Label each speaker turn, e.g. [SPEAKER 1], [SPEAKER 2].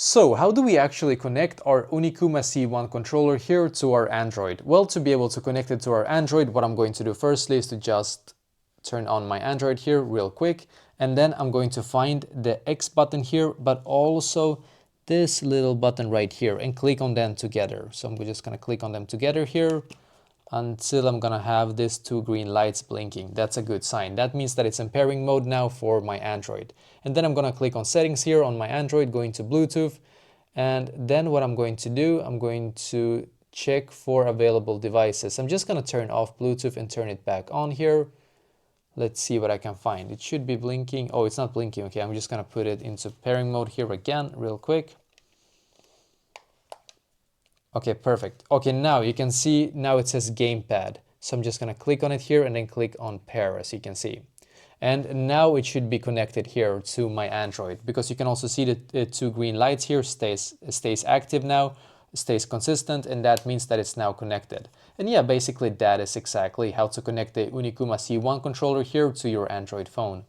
[SPEAKER 1] So how do we actually connect our ONIKUMA C1 controller here to our Android? Well, to be able to connect it to our Android, what I'm going to do firstly is to just turn on my Android here real quick, and then I'm going to find the X button here, but also this little button right here, and click on them together. So I'm just going to click on them together here until I'm gonna have these two green lights blinking. That's a good sign. That means that it's in pairing mode now for my Android. And then I'm gonna click on settings here on my Android, going to Bluetooth. And then what I'm going to do, I'm going to check for available devices. I'm just gonna turn off Bluetooth and turn it back on here. Let's see what I can find. It should be blinking. Oh, it's not blinking. Okay, I'm just gonna put it into pairing mode here again, real quick. Okay, perfect. Okay, now you can see, now it says gamepad. So I'm just gonna click on it here and then click on pair, as you can see. And now it should be connected here to my Android, because you can also see the two green lights here stays active now, stays consistent, and that means that it's now connected. And yeah, basically that is exactly how to connect the ONIKUMA C1 controller here to your Android phone.